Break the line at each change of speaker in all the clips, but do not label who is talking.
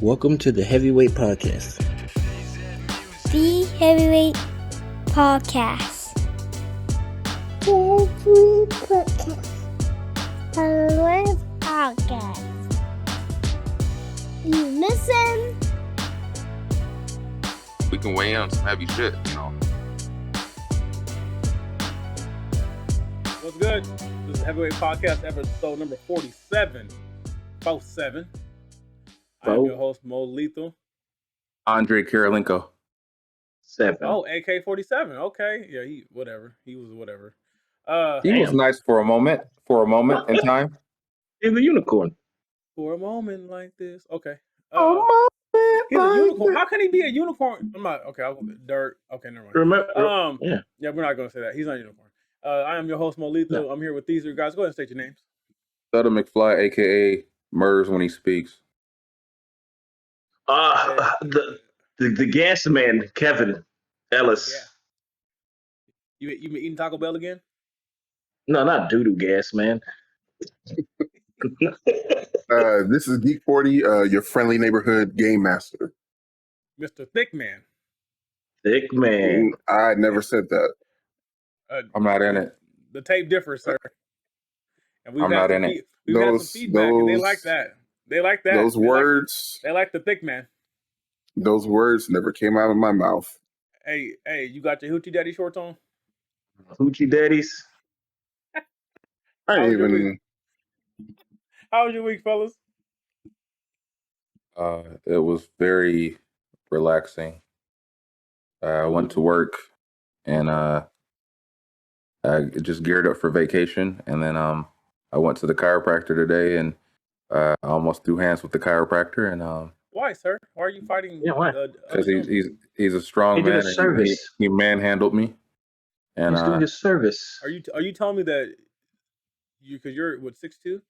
Welcome to the Heavyweight Podcast.
The Heavyweight Podcast.
Heavyweight Podcast.
Heavyweight Podcast. You listen.
We can weigh in on some heavy shit, you know.
What's good? This is Heavyweight Podcast, episode number 47. 47. I'm your host, MoeLethal.
Andre Karolinko.
7.
Oh, AK47. Okay. Yeah, he was whatever.
He was nice for a moment in time.
He's a unicorn.
For a moment like this. Okay. He's a unicorn. How can he be a unicorn? I'm not. Okay, Dirt. Okay, never mind.
Remember?
Yeah, we're not going to say that. He's not a unicorn. I am your host, MoeLethal.
No.
I'm here with these guys. Go ahead and state your names.
Sutter McFly, a.k.a. Murs when he speaks.
The gas man, Kevin Ellis.
Yeah. You been eating Taco Bell again?
No, not doo-doo gas man.
This is Geek 40, your friendly neighborhood game master.
Mr. Thick Man.
Thick man.
I never said that.
I'm not in it.
The tape differs, sir. And
I'm not in it.
We've had some feedback, and they like that. They like that.
Those words.
They like the thick man.
Those words never came out of my mouth.
Hey, you got your hoochie daddy shorts on?
Hoochie daddies.
I ain't even.
How was your week, fellas?
It was very relaxing. I went to work and I just geared up for vacation, and then I went to the chiropractor today, and I almost threw hands with the chiropractor, and
Why, sir? Why are you fighting?
Yeah, why?
because he's a strong
He did
man.
a
And
service.
he manhandled me, and
He's doing his service.
Are you telling me that because you're what 6'2"?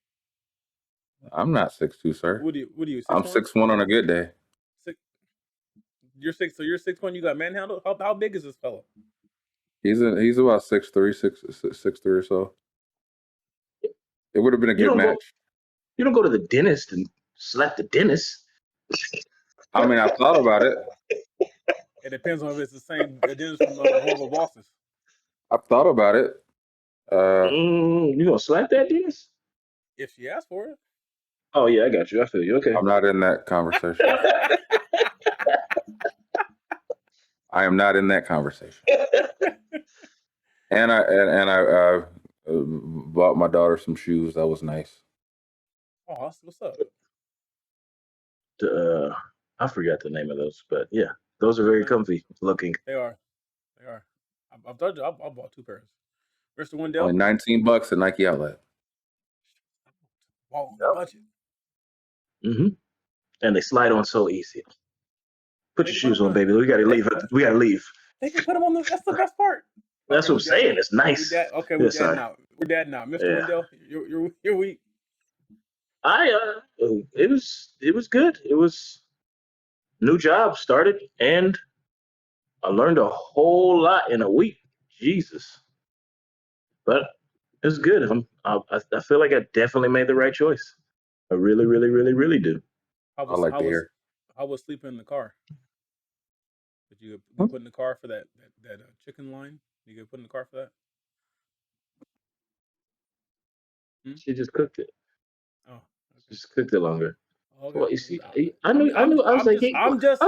I'm not 6'2", sir.
What do you?
I'm 6'1" on a good day.
You're 6. So you're 6'1". You got manhandled. How big is this fellow?
He's about 6'3", 6'3" or so. It would have been a good match.
You don't go to the dentist and slap the dentist.
I mean, I thought about it.
It depends on if it's the same dentist from Horrible Bosses.
I've thought about it.
You gonna slap that dentist?
If she asks for it.
Oh yeah, I got you. I feel you. Okay.
I'm not in that conversation. I am not in that conversation. And I bought my daughter some shoes. That was nice.
Oh, what's up?
I forgot the name of those, but yeah, those are very comfy looking.
They are. I've told you, I bought 2 pairs. Mr. Wendell.
Only $19 at Nike Outlet.
Wow,
Yep.
budget.
Mm-hmm. And they slide on so easy. Put
They
your
put
shoes
them
on, baby. We gotta leave. We gotta leave.
They can put them on that's the best part.
That's what I'm saying. It's nice.
We're
Yeah,
dead
sorry.
now. We're dead now. Mr.
Yeah.
Wendell, you're weak.
It was good. It was new job started, and I learned a whole lot in a week. Jesus, but it's good. I feel like I definitely made the right choice. I really, really, really, really do.
I like to hear.
I was sleeping in the car. Did you put in the car for that chicken line? You get put in the car for that?
She just cooked it.
Oh, okay.
Just cooked it longer.
Okay.
Well, you see, I knew. I was like,
I'm just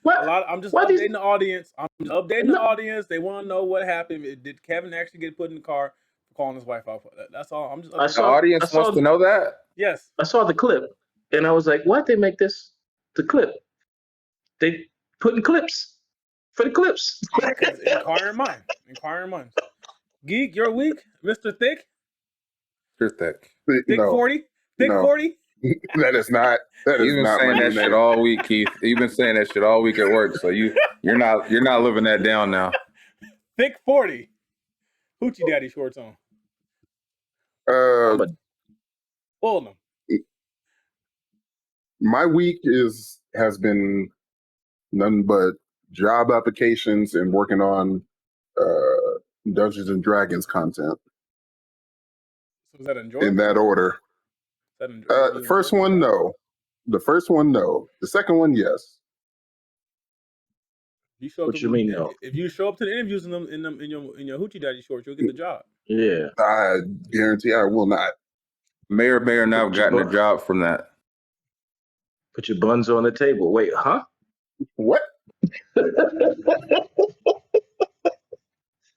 what?
updating the audience. I'm just updating the audience. They want to know what happened. Did Kevin actually get put in the car for calling his wife out? That's all. I'm just.
The audience wants to know that.
Yes.
I saw the clip, and I was like, why'd they make this the clip? They put in clips for the clips.
Inquiring minds. Geek, you're weak, Mr. Thick.
You're thick.
Thick
No,
40. Thick
no.
40.
that is not. That is
You've been
not
saying
my
that
name.
shit all week, Keith. You've been saying that shit all week at work. So you're not living that down now.
Thick 40. Hoochie daddy shorts on. Full of them.
My week has been none but job applications and working on Dungeons and Dragons content.
So is that enjoyable?
In that order.
Is that enjoyable?
First one, no. The first one, no. The second one, yes.
You show up
What
to
you mean, no?
if you show up to the interviews in your hoochie daddy shorts, you'll get the job.
Yeah.
I guarantee I will not.
May or may or not
Put your
gotten a
bu-
job from that.
Put your buns on the table. Wait, huh?
What?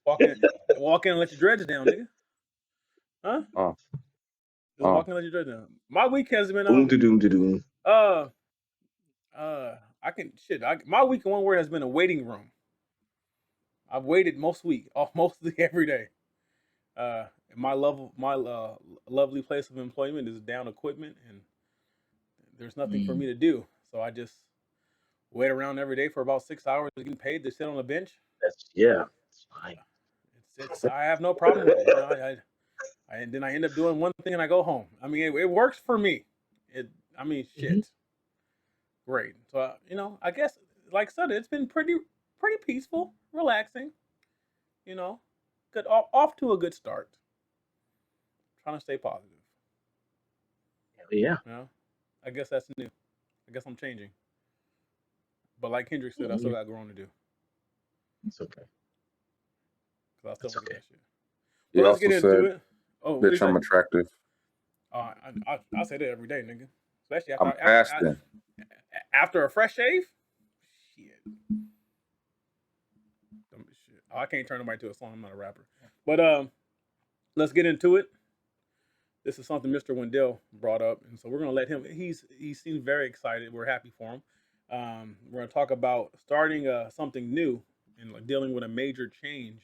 Walk in and let your dreads down, nigga. Huh?
Oh,
Just walk in and let your dreads down. My week has been
Boom, da doom, da doom.
I can shit. My week in one word has been a waiting room. I've waited mostly every day. My lovely place of employment is down equipment, and there's nothing for me to do. So I just wait around every day for about 6 hours getting paid to sit on a bench.
It's fine.
It's I have no problem with it. You know, and then I end up doing one thing and I go home. I mean, it works for me. Shit, great. So I guess like I said, it's been pretty peaceful, relaxing. You know, good off to a good start. Trying to stay positive.
Yeah.
You know, I guess that's new. I guess I'm changing. But like Kendrick said, I still got growing to do.
It's okay.
Cause I still
It's
want
okay.
that shit.
he
Well, let's
also
get into
said,
it. Oh, what do you
"Bitch, I'm
say?
attractive.
I say that every day, nigga. Especially
I'm fasting."
after a fresh shave. Shit. Shit. Oh, I can't turn nobody to a song. I'm not a rapper. But let's get into it. This is something Mr. Wendell brought up, and so we're gonna let him. He seems very excited. We're happy for him. We're gonna talk about starting something new and like dealing with a major change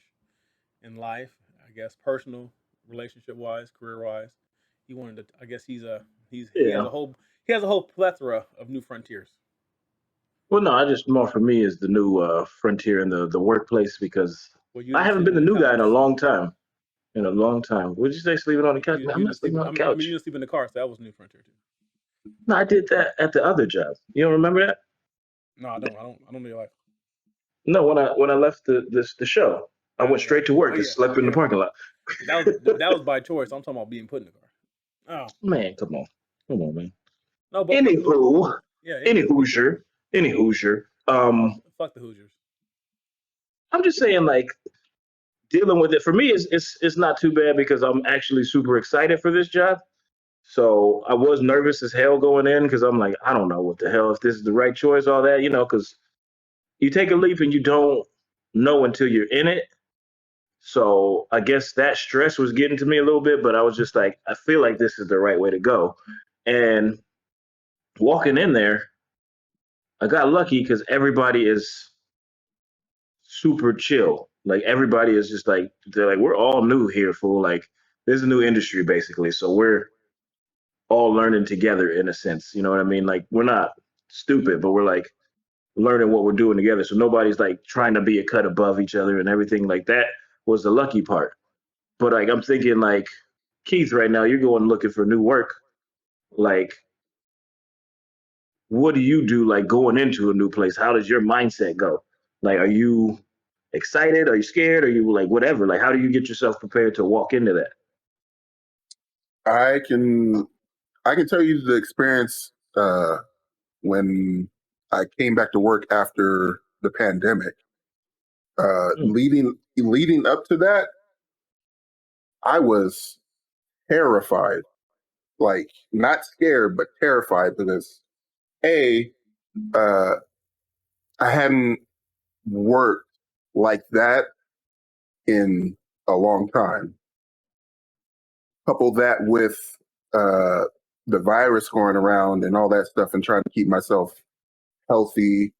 in life. I guess personal, relationship wise, career wise. He wanted to. I guess he
Yeah.
he has a whole plethora of new frontiers.
Well, no, I just more for me is the new frontier in the workplace because
Well, you
I
didn't
haven't
sleep
been
on
the
the
new guy in a
couch.
long time. In a long time. Would you say sleeping on the couch? Man, I'm
You
not
didn't sleep.
sleeping on the
I mean,
couch.
you didn't sleep in the car, so that was a new frontier too.
No, I did that at the other job. You don't remember that?
No, I don't. I don't know your life.
No, when I left the show, I went straight to
Oh
work and
yeah,
slept in the
yeah.
parking lot.
That was by choice. I'm talking about being put in the car. Oh
Man, come on, man.
no, but
Anywho,
yeah.
any
Anywho,
Hoosier, any Hoosier.
fuck the Hoosiers.
I'm just saying, like dealing with it for me is not too bad because I'm actually super excited for this job. So I was nervous as hell going in because I'm like, I don't know what the hell if this is the right choice, all that, because you take a leap and you don't know until you're in it. So I guess that stress was getting to me a little bit, but I was just like, I feel like this is the right way to go. And walking in there, I got lucky because everybody is super chill. Like everybody is just like they're like, we're all new here, fool. Like this is a new industry basically. So we're all learning together in a sense. You know what I mean? Like we're not stupid, but we're like learning what we're doing together. So nobody's like trying to be a cut above each other and everything like that was the lucky part. But like I'm thinking like Keith, right now, you're going looking for new work. Like, what do you do like going into a new place? How does your mindset go? Like, are you excited? Are you scared? Are you like whatever? Like, how do you get yourself prepared to walk into that?
I can tell you the experience when I came back to work after the pandemic.
Mm.
Leading up to that, I was terrified. Like not scared, but terrified because A, uh, I hadn't worked like that in a long time. Couple that with uh, the virus going around and all that stuff, and trying to keep myself healthy,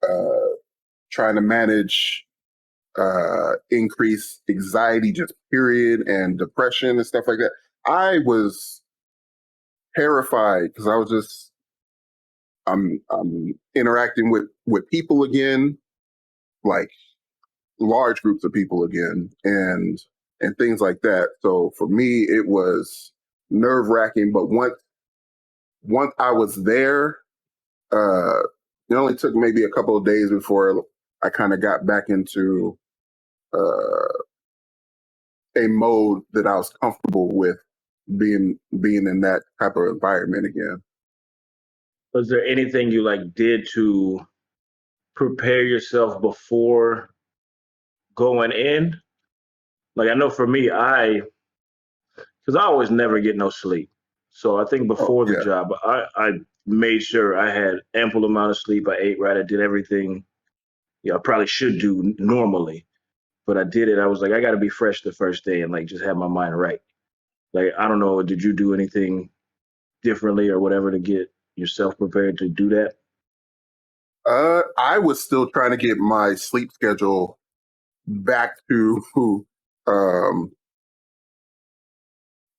uh, trying to manage increased anxiety, just period, and depression and stuff like that. I was terrified because I was just I'm interacting with people again, like large groups of people again, and things like that. So for me, it was nerve wracking. But once I was there, uh, it only took maybe a couple of days before I kind of got back into a mode that I was comfortable with being in that type of environment again.
Was there anything you like did to prepare yourself before going in? Like I know for me, because I always never get no sleep. So I think
Oh
before the
yeah.
job, I made sure I had ample amount of sleep. I ate right. I did everything. I probably should do normally, but I did it. I was like, I got to be fresh the first day and like just have my mind right. Like I don't know, did you do anything differently or whatever to get yourself prepared to do that?
I was still trying to get my sleep schedule back to um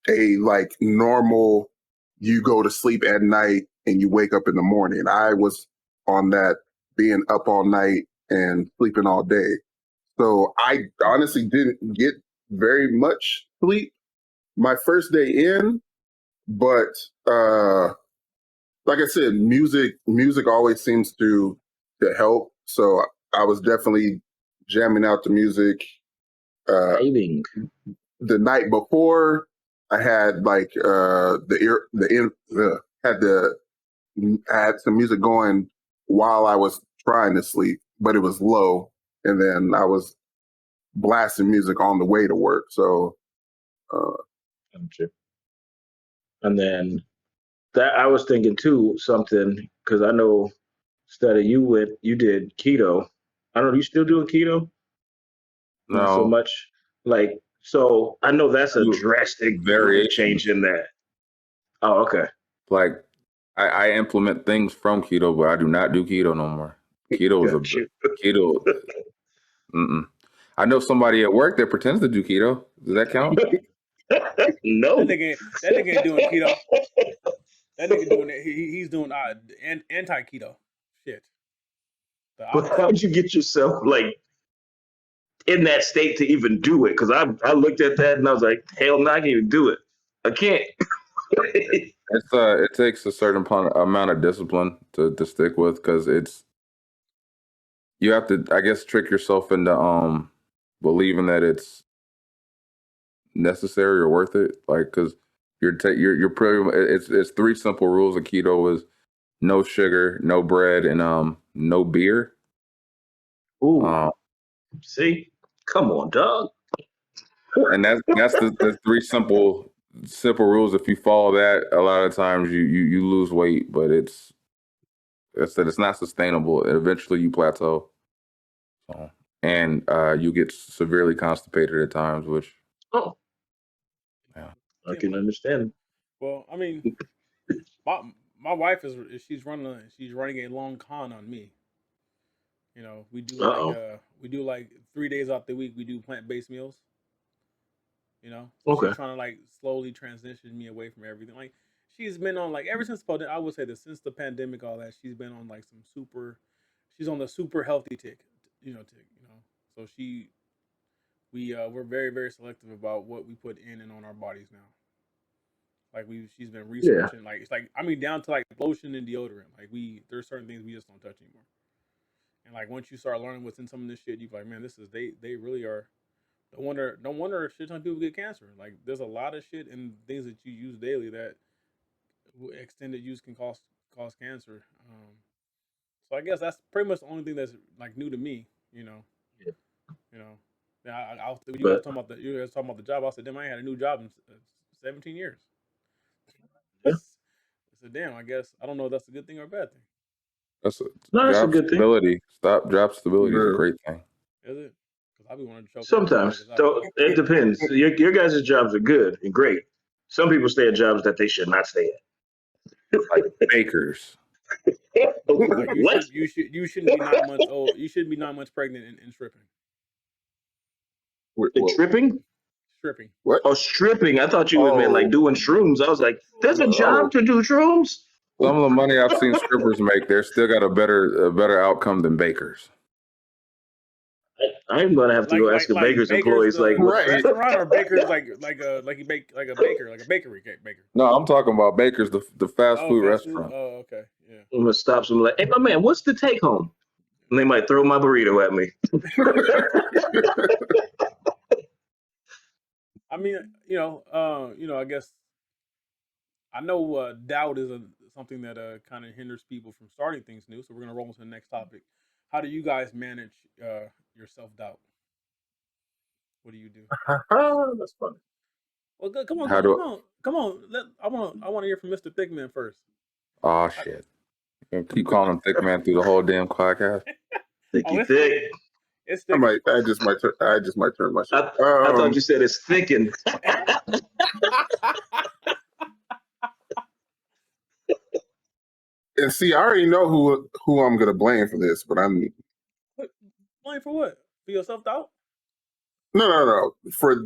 a like normal. You go to sleep at night and you wake up in the morning. I was on that being up all night and sleeping all day. So I honestly didn't get very much sleep my first day in, but like I said, music always seems to help. So I was definitely jamming out the music.
Vibing.
The night before, I had like had the had some music going while I was trying to sleep, but it was low, and then I was blasting music on the way to work. So uh,
And then that I was thinking too something because I know study you did keto. I don't know. You still doing keto? Not so
No,
much. Like so, I know that's
I
a
do
drastic life
variations.
change in that. Oh, okay.
Like I implement things from keto, but I do not do keto no more. Keto is a
Got you.
keto. Mm-mm. I know somebody at work that pretends to do keto. Does that count?
That
No.
nigga ain't doing keto. That nigga doing it. He's doing anti keto. Shit, the
But
opposite.
how'd you get yourself like in that state to even do it? Because I looked at that and I was like, hell no, I can't even do it. I can't.
It's it takes a certain amount of discipline to stick with because you have to, I guess, trick yourself into believing that it's necessary or worth it. Like because you're pretty it's three simple rules of keto is no sugar, no bread, and no beer.
Ooh,
Um,
see? Come on, dog.
and that's the three simple rules. If you follow that, a lot of times you lose weight, but it's not sustainable. Eventually, you plateau. So, and you get severely constipated at times, which
Oh,
yeah.
I
Damn,
can understand.
well, I mean, my my wife is she's running a long con on me. You know,
Uh-oh.
we do like 3 days out the week we do plant based meals. You know, so she's
Okay.
trying to like slowly transition me away from everything. Like she's been on like ever since I would say that since the pandemic, all that she's been on like some super. She's on the super healthy tick. You know, so we're very very selective about what we put in and on our bodies now. Like she's been
Yeah.
researching like it's like I mean down to like lotion and deodorant. Like there's certain things we just don't touch anymore. And like once you start learning what's in some of this shit, you're like, man, this is they really are. No wonder a shit ton of people get cancer. Like there's a lot of shit and things that you use daily that extended use can cause cancer. So I guess that's pretty much the only thing that's like new to me. You know,
Yeah.
you know. Yeah, when you guys
But
talking about the job, I said, damn, I ain't had a new job in 17 years. I
yeah.
said, damn, I guess I don't know if that's a good thing or a bad thing.
That's a
No, that's a
job
good thing.
stability. Job stability is a
yeah.
great thing.
Is it? Because I be wanting to choke on
Sometimes.
motherfuckers out of
So
here.
it depends. Your guys' jobs are good and great. Some people stay at jobs that they should not stay
Like bakers.
at.
Like
What?
you shouldn't be 9 months old. You shouldn't be 9 months pregnant and stripping.
Wait,
The tripping?
Stripping.
what?
Oh, stripping. I thought you meant like
Oh
doing shrooms. I was like, there's a
no.
job to do shrooms?
Some of the money I've seen strippers make, they're still got a better outcome than bakers.
I'm gonna have to
Like
go
like
ask the
like
baker's
bakers
employees like
the
what
Right.
restaurant or bakers like you bake like a baker like a bakery baker.
No, I'm talking about bakers, the fast
Oh,
food
fast food.
restaurant.
Oh, okay, yeah.
I'm gonna stop some like, hey my man, what's the take home? And they might throw my burrito at me.
I mean, I guess I know doubt is something that kind of hinders people from starting things new. So we're gonna roll into the next topic. How do you guys manage your self doubt? What do you do?
That's funny.
Well, good. Come on,
How
come, come
do?
on, come on. I want to hear from Mr. Thickman first.
Oh
I,
shit! You keep calling him thick man through the whole damn podcast.
oh,
Thicky
it's thick.
thick.
It's
I
thick as
might.
fuck.
I just might turn my shit.
I thought you said it's thickened.
And see, I already know who I'm gonna blame for this, but I'm
What? Blame for what? For your self doubt?
no for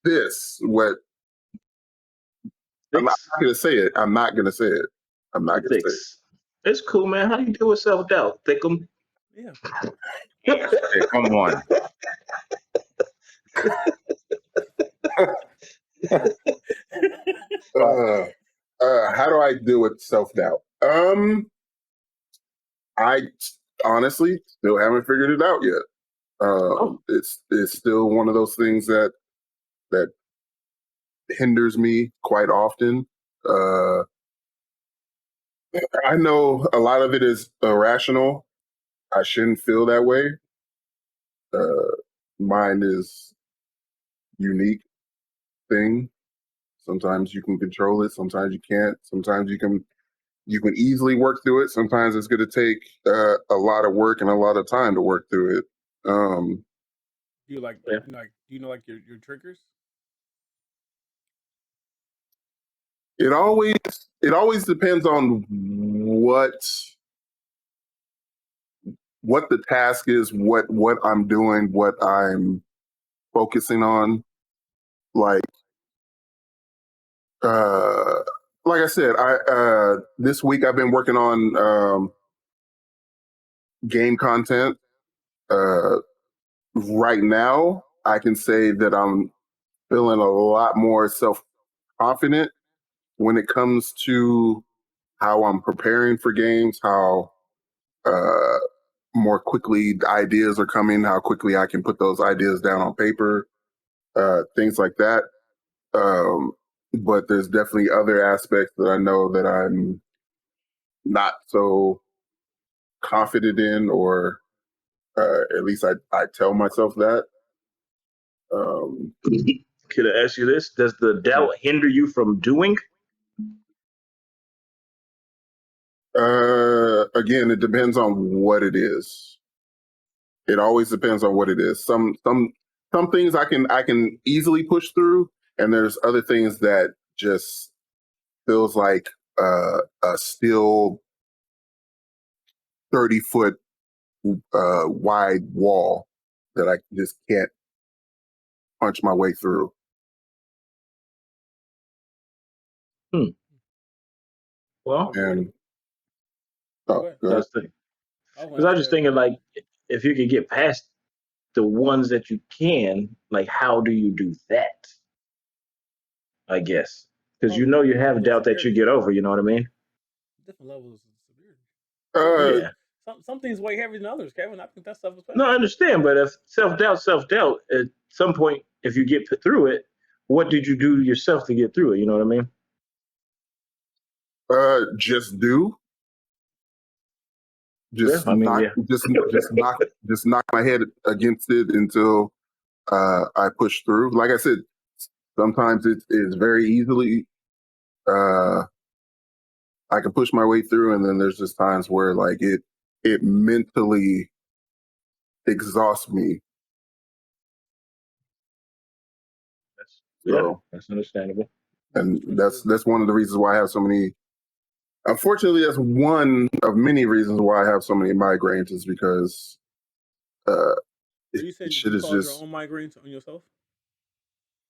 this. What I'm not
Thicks.
gonna say it. I'm not gonna say it. I'm not gonna say it.
Thicks. It's cool, man. How you deal with self doubt? Thickum.
Yeah.
Hey, come on.
How do I deal with self doubt? I honestly still haven't figured it out yet. It's still one of those things that hinders me quite often. I know a lot of it is irrational. I shouldn't feel that way. Mine is unique thing. Sometimes you can control it. Sometimes you can't. Sometimes you can easily work through it. Sometimes it's going to take a lot of work and a lot of time to work through it. Um,
Do you like
Yeah.
do you know like your triggers?
it always depends on what the task is, what I'm doing, what I'm focusing on. Like uh, like I said, I this week I've been working on game content. Uh, right now, I can say that I'm feeling a lot more self confident when it comes to how I'm preparing for games, how uh, more quickly the ideas are coming, how quickly I can put those ideas down on paper, things like that. Um, but there's definitely other aspects that I know that I'm not so confident in, or at least I tell myself that. Um,
Could I ask you this? Does the doubt hinder you from doing?
again, it depends on what it is. It always depends on what it is. Some things I can easily push through, and there's other things that just feels like a steel 30-foot wide wall that I just can't punch my way through.
Well,
And
Oh,
oh,
go ahead.
go
I
ahead.
was thinking,
I was
because
gonna
I
ask
was
you
just
that.
thinking, like, if you could get past the ones that you can, like, how do you do that? I guess because
Oh,
you know you
different
have
levels of
doubt that you
severity.
get over. You know what I mean?
Different levels of severity.
Uh,
Yeah.
Some things weigh heavier than others, Kevin. I think that's
No, I
self-explanatory.
understand, but if self doubt, at some point, if you get through it, what did you do yourself to get through it? You know what I mean?
just do.
Yeah,
Just
I mean,
knock,
yeah.
just knock my head against it until I push through. Like I said, sometimes it is very easily. Uh, I can push my way through, and then there's just times where like it mentally exhausts me.
Yeah,
So,
that's understandable.
and
That's true.
that's one of the reasons why I have so many. Unfortunately, that's one of many reasons why I have so many migraines, is because uh,
Are you saying that
shit
you
is
cause your
just.
own migraines on yourself?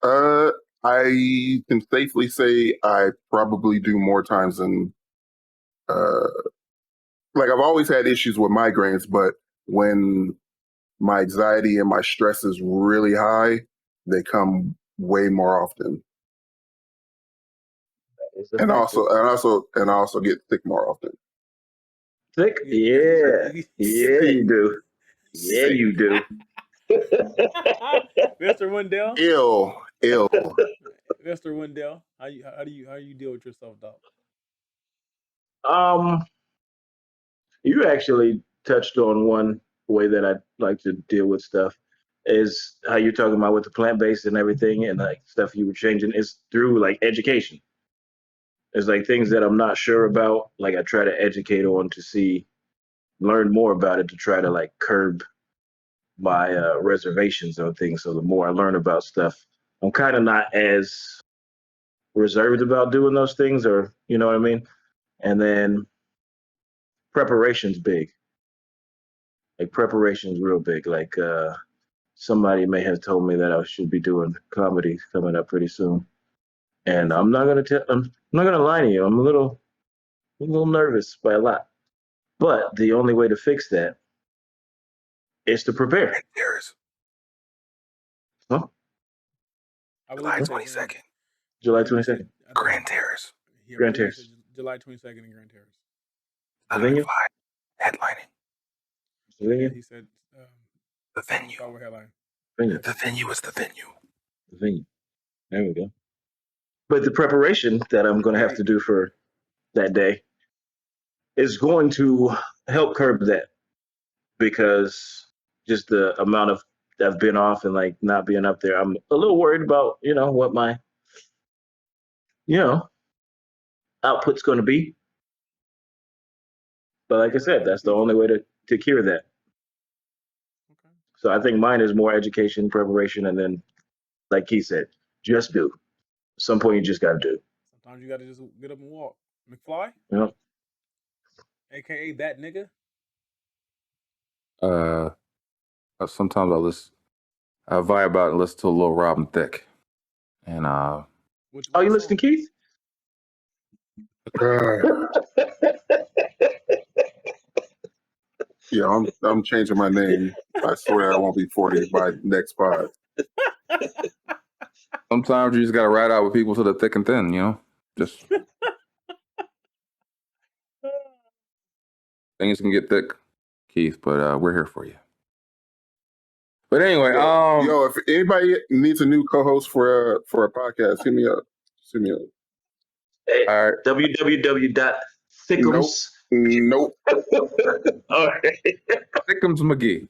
Uh, I can safely say I probably do more times than uh, like I've always had issues with migraines, but when my anxiety and my stress is really high, they come way more often.
It's a
And
factor.
I also get sick more often.
Thick?
You,
Yeah.
you
Yeah,
sick.
you do. Yeah,
Sick.
you do.
Mr. Wendell.
Ill.
Mr. Wendell, how you deal with your self doubt?
Um, you actually touched on one way that I like to deal with stuff is how you're talking about with the plant based and everything and like stuff you were changing is through like education. It's like things that I'm not sure about, like I try to educate on to see, learn more about it to try to like curb my reservations on things. So the more I learn about stuff, I'm kind of not as reserved about doing those things, or you know what I mean. And then preparation's big. Like preparation's real big. Like somebody may have told me that I should be doing comedy coming up pretty soon, and I'm not gonna tell. I'm not gonna lie to you. I'm a little nervous by a lot. But the only way to fix that is to prepare.
Terrace,
Huh?
I believe
July
he said
22nd.
July
I think he said
22nd,
I think
Grand Terrace.
I
Grand
believe he said
Terrace,
July 22nd in Grand Terrace.
the venue.
Headlining.
The
Yeah,
venue.
he said
The
something
venue.
about what headline.
Venue.
The venue is the venue.
The venue. There we go. But the preparation that I'm going to have to do for that day is going to help curb that because just the amount of I've been off and like not being up there, I'm a little worried about what my you know output's going to be. But like I said, that's the only way to cure that.
Okay.
So I think mine is more education, preparation, and then like he said, just do. At some point, you just got to do.
Sometimes you got to just get up and walk. McFly,
You know,
aka that nigga.
Uh, sometimes I vibe out and listen to a little Robin Thicke, and
oh, you
What
listen to
song?
Keith?
Yeah, I'm changing my name. I swear I won't be 40 by next pod.
sometimes you just gotta ride out with people to the thick and thin, Just things can get thick, Keith, but we're here for you. But anyway,
Yo, if anybody needs a new co-host for a podcast, hit me up. Hit me up.
Hey,
all right,
Nope.
www.thickums.
Nope.
All right.
Thickums McGee.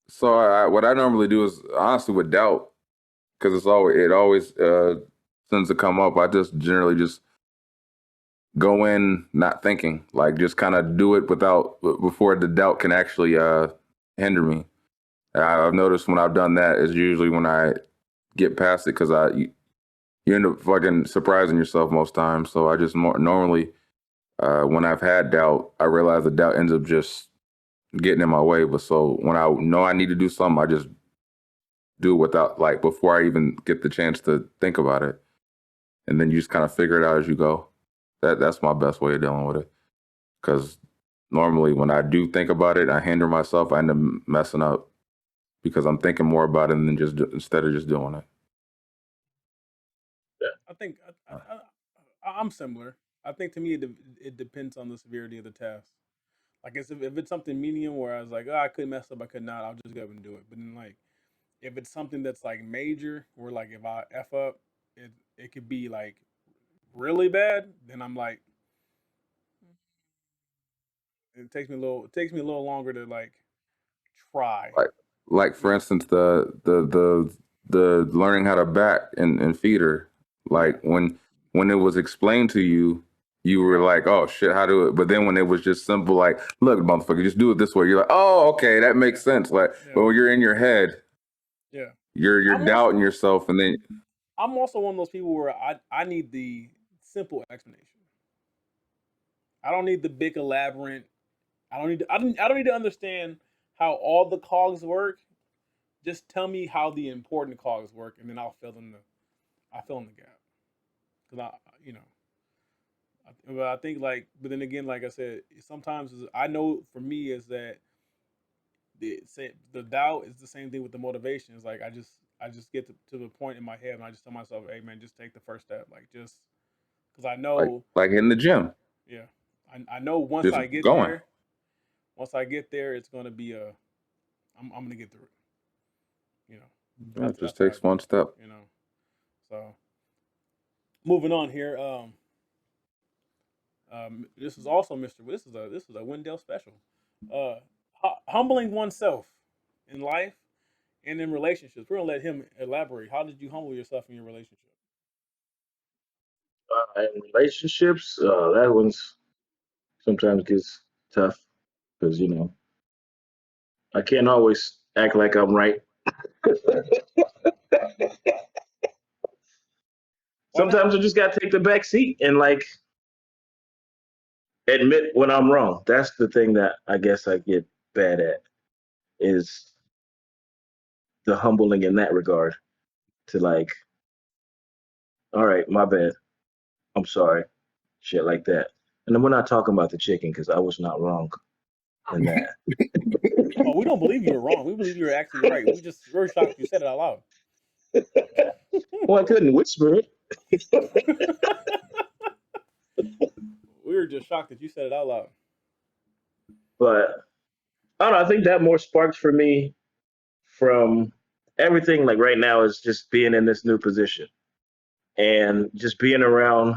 So what I normally do is honestly with doubt, because it always tends to come up. I just generally just go in not thinking, like just kind of do it before the doubt can actually hinder me. I've noticed when I've done that is usually when I get past it, because you end up fucking surprising yourself most times. So I just normally when I've had doubt, I realize the doubt ends up just getting in my way. But so when I know I need to do something, I just do it without, like, before I even get the chance to think about it. And then you just kind of figure it out as you go. That's my best way of dealing with it. Because normally when I do think about it, I hinder myself. I end up messing up because I'm thinking more about it than instead of just doing it.
I think I'm similar. I think to me it depends on the severity of the task. Like if it's something medium where I was like, oh, I could mess up, I could not, I'll just go up and do it. But then like if it's something that's like major, where like if I f up, it could be like really bad. Then I'm like, it takes me a little longer to like try.
Like for
Yeah,
instance, the learning how to bat and feeder.
yeah,
Like when it was explained to you, you were like, oh shit, how do it? But then when it was just simple, like, look, motherfucker, just do it this way. You're like, oh, okay, that makes
yeah,
sense. Like,
yeah,
but when you're in your head,
yeah.
you're
I'm also
doubting yourself, and then
I'm also one of those people where I need the simple explanation. I don't need the big elaborate. I don't need to understand how all the cogs work. Just tell me how the important cogs work, and then I'll fill in the gap. Cause but I think like, but then again, like I said, sometimes I know for me is that the doubt is the same thing with the motivation. It's like I just get to the point in my head, and I just tell myself, hey man, just take the first step. Like just because I know,
like hitting the gym,
yeah, I know
just going.
once I get there, it's gonna be I'm gonna get through it. You know,
It just
that's how I
takes
do
one step.
it. You know, so moving on here. This is also Mr. This is a Wendell special. Humbling oneself in life and in relationships. We're gonna let him elaborate. How did you humble yourself in your relationship?
In relationships, that one's sometimes gets tough because I can't always act like I'm right.
Why not?
Sometimes I just gotta take the back seat and like admit when I'm wrong. That's the thing that I guess I get bad at is the humbling in that regard. To like, all right, my bad. I'm sorry. Shit like that. And then we're not talking about the chicken because I was not wrong in that.
Oh, we don't believe you were wrong. We believe you were actually right. We're shocked you said it out loud.
Well, I couldn't whisper it,
We were just shocked that you said it out loud.
but I don't know. I think that more sparks for me from everything like right now is just being in this new position and just being around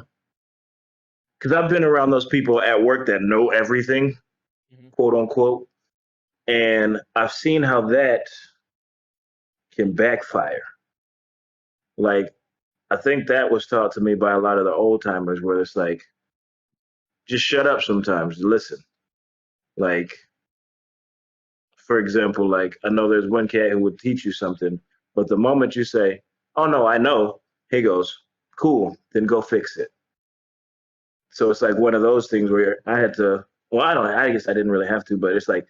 because I've been around those people at work that know everything,
Hmm.
quote unquote, and I've seen how that can backfire. Like I think that was taught to me by a lot of the old timers where it's like just shut up sometimes, listen. Like for example, like I know there's one cat who would teach you something, but the moment you say, "Oh no, I know," he goes, "Cool, then go fix it." So it's like one of those things where I had to. Well, I don't. I guess I didn't really have to, but it's like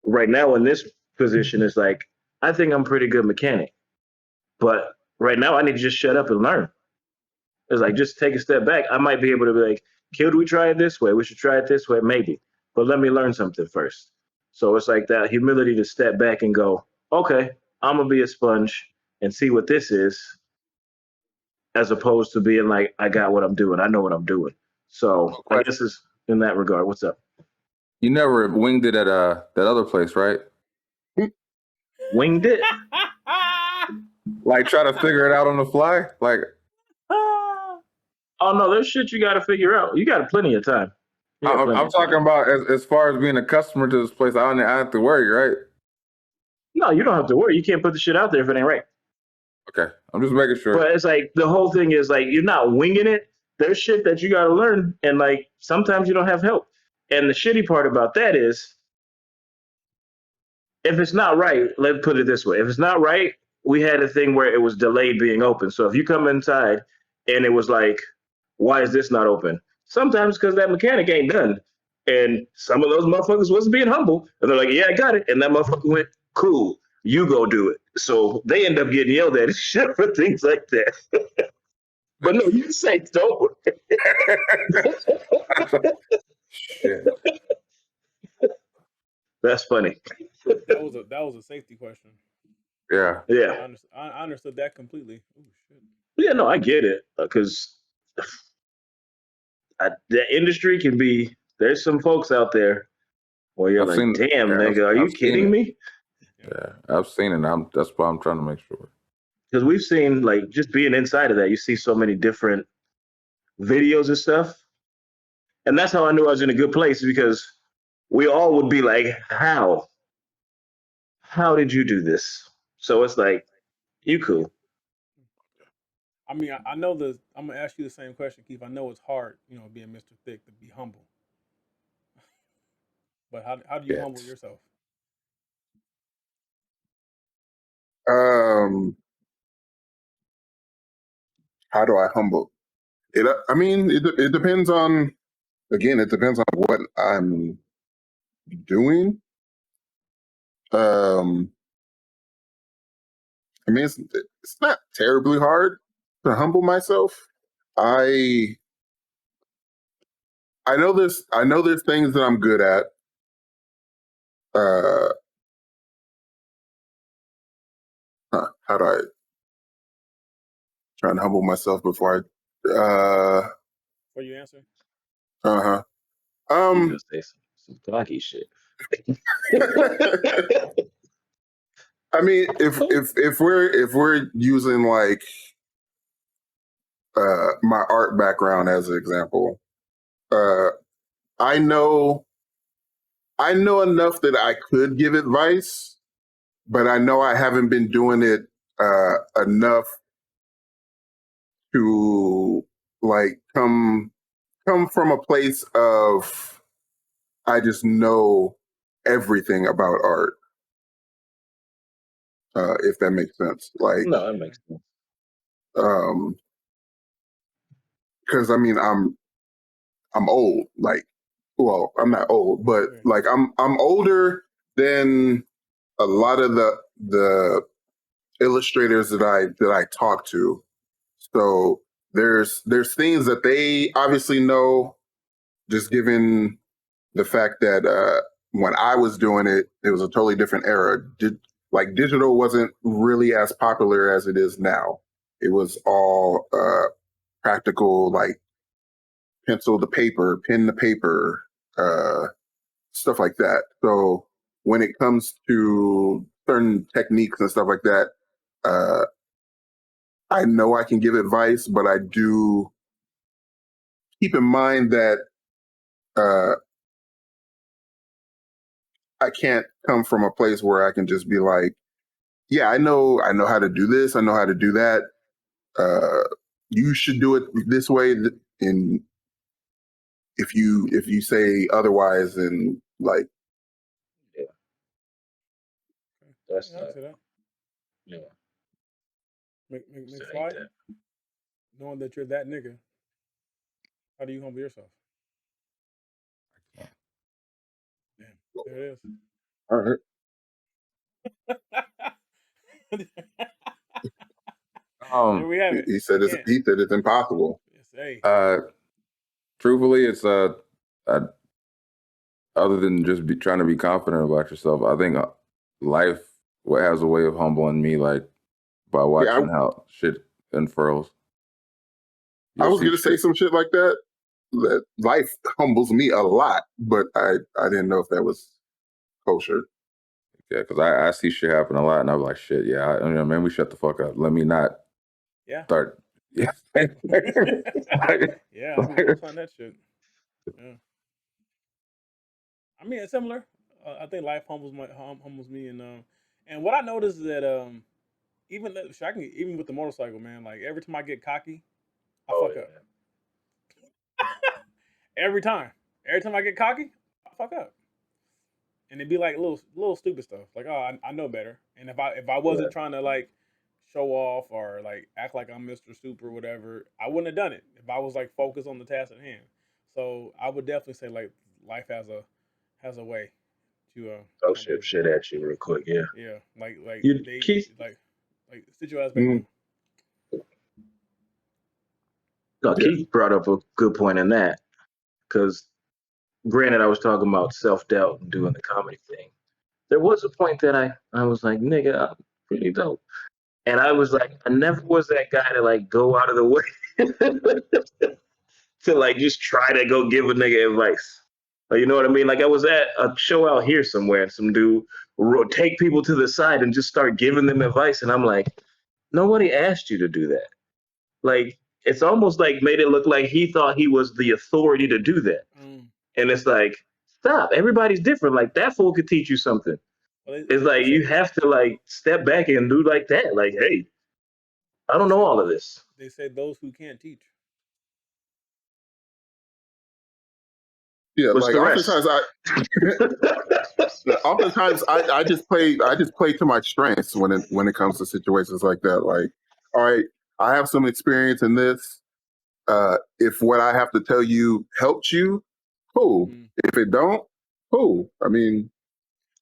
right now in this position, it's like I think I'm a pretty good mechanic, but right now I need to just shut up and learn. It's like just take a step back. I might be able to be like, "Could we try it this way? We should try it this way, maybe." But let me learn something first. So it's like that humility to step back and go, "Okay, I'm gonna be a sponge and see what this is," as opposed to being like, "I got what I'm doing. I know what I'm doing." So I
Question.
guess it's in that regard. What's up?
You never winged it at that other place, right?
Winged it?
Like try to figure it out on the fly. Like
Oh no, there's shit you got to figure out. You got plenty of time. You got plenty
I'm
of time.
talking about as far as being a customer to this place. I don't have to worry, right?
No, you don't have to worry. You can't put the shit out there if it ain't right.
Okay, I'm just making sure.
But it's like the whole thing is like you're not winging it. There's shit that you got to learn, and like sometimes you don't have help. And the shitty part about that is, if it's not right, let's put it this way: if it's not right, we had a thing where it was delayed being open. So if you come inside and it was like, why is this not open? Sometimes because that mechanic ain't done. And some of those motherfuckers wasn't being humble. And they're like, yeah, I got it. And that motherfucker went, cool, you go do it. So they end up getting yelled at and shit for things like that. But no, you say don't.
Shit.
That's funny.
That was a safety question.
Yeah.
Yeah.
I understood that completely. Oh shit.
Yeah, no, I get it. Because the industry can be, there's some folks out there where you're
I've
like,
seen.
damn,
Yeah,
nigga, are
I've
you
seen
kidding
it.
me?
Yeah, I've seen it. That's why I'm trying to make sure.
Because we've seen, like, just being inside of that, you see so many different videos and stuff. And that's how I knew I was in a good place because we all would be like, how? How did you do this? So it's like, you cool.
I mean, I know the. I'm gonna ask you the same question, Keith. I know it's hard, being Mr. Thick to be humble. But how do you humble
Yes.
yourself?
Um, how do I humble it? I mean, it depends on. Again, it depends on what I'm doing. Um, I mean, it's not terribly hard to humble myself. I I know there's things that I'm good at. Uh, how do I try and humble myself before I?
Before you answer,
Uh huh.
You gonna say some cocky shit.
I mean, if we're using like my art background as an example, I know enough that I could give advice, but I know I haven't been doing it enough to like come from a place of I just know everything about art. If that makes sense. Like,
No, that makes sense.
because I mean I'm old. Like, well, I'm not old, but like I'm older than a lot of the illustrators that I talk to. So there's things that they obviously know, just given the fact that when I was doing it, it was a totally different era. Like digital wasn't really as popular as it is now. It was all practical, like pencil to paper, pen to paper, stuff like that. So when it comes to certain techniques and stuff like that, uh, I know I can give advice, but I do keep in mind that uh, I can't come from a place where I can just be like, yeah, I know how to do this, I know how to do that. You should do it this way, and if you say otherwise, then like,
Yeah, that's
Yeah, I see that.
yeah.
Make
It ain't
flight.
that.
Knowing that you're that nigga, how do you humble yourself? Damn, there it is.
all right.
There we have it.
He said
You can't.
it's impossible.
Yes, hey.
Truthfully, it's uh, other than just trying to be confident about yourself, I think life what has a way of humbling me, like by watching how shit unfurls.
I
You'll
was
see
gonna say
shit.
some shit like that. That life humbles me a lot, but I didn't know if that was kosher.
Yeah, because I see shit happen a lot, and I'm like, shit, yeah, man, we shut the fuck up. Let me not
Yeah.
start. Yeah,
Yeah, I be co-signing that shit. Yeah. I mean, it's similar. I think life humbles me, and what I noticed is that even with the motorcycle, man, like every time I get cocky, I
Oh
fuck up.
yeah.
Every time, I get cocky, I fuck up, and it'd be like little stupid stuff, like I know better, and if I wasn't trying to like show off or like act like I'm Mr. Super or whatever, I wouldn't have done it if I was like focused on the task at hand. So I would definitely say like life has a way to
Oh
humble
shit
you.
at you real quick. Yeah.
Yeah, like
You
they
Keith.
like sit your ass back
Mm,
down.
No,
yeah.
Keith brought up a good point in that because granted, I was talking about self doubt and doing the comedy thing. There was a point that I was like, nigga, I'm pretty dope. And I was like, I never was that guy to like go out of the way to like just try to go give a nigga advice. Like, you know what I mean? Like I was at a show out here somewhere and some dude take people to the side and just start giving them advice. And I'm like, nobody asked you to do that. Like, it's almost like made it look like he thought he was the authority to do that.
Mm.
And it's like, stop. Everybody's different. Like that fool could teach you something.
Well,
It's
they
like
say
you have to like step back and do like that. Like, hey, I don't know all of this.
they say those who can't teach.
Yeah,
What's
like
the rest?
oftentimes I just play to my strengths when it comes to situations like that. Like, all right, I have some experience in this. If what I have to tell you helps you, cool.
Mm.
If it don't, cool. I mean,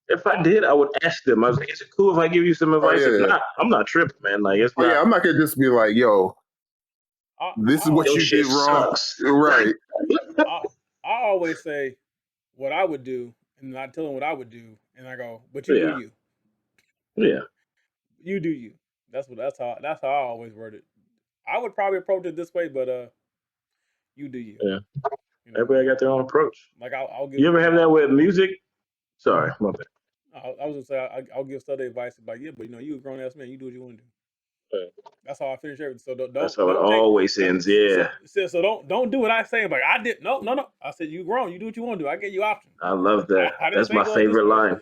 If I did, I would ask them. I was like, is it cool if I give you some
oh
advice? If
yeah,
not, I'm not tripping, man. Like, it's
oh yeah.
not,
I'm not gonna just be like, yo,
I
this
I
is what
your
you
always
shit
did wrong.
sucks.
Right.
I I always say what I would do, and I tell them what I would do, and I go, but you do
Yeah.
you.
Yeah.
You do you. That's how I always word it. I would probably approach it this way, but you do you.
Yeah.
You know,
Everybody got their own approach.
like I'll give
You ever
like
have that with music? Sorry, my bad.
I was gonna say I'll give study advice like, yeah, but you know, you a grown ass man, you do what you want to do. That's how I finish everything. So
That's how it
don't take
always ends. Yeah,
so don't do what I say. Like I did no. I said you grown. You do what you want to do. I gave you options.
I love that.
I didn't
That's
say
my
go this
favorite
way.
line.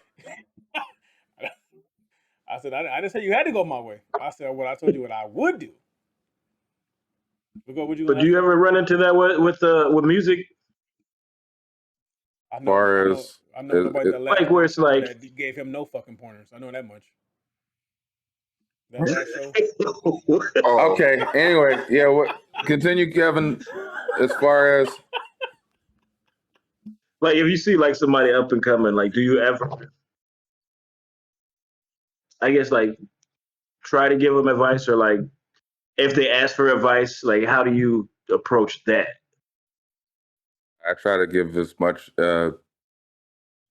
I said I didn't say you had to go my way. I said what I told you what I would do. What you
But
gonna
do
ask
you
me?
ever run into that with music?
I
As
know
far as
nobody that
Like where
that
it's
told him
like,
that gave him no fucking pointers. I know that much. That last show.
Oh,
okay. Anyway, yeah. What? Continue, Kevin. As far as
like if you see like somebody up and coming, like do you ever, I guess like try to give them advice, or like if they ask for advice, like how do you approach that?
I try to give as much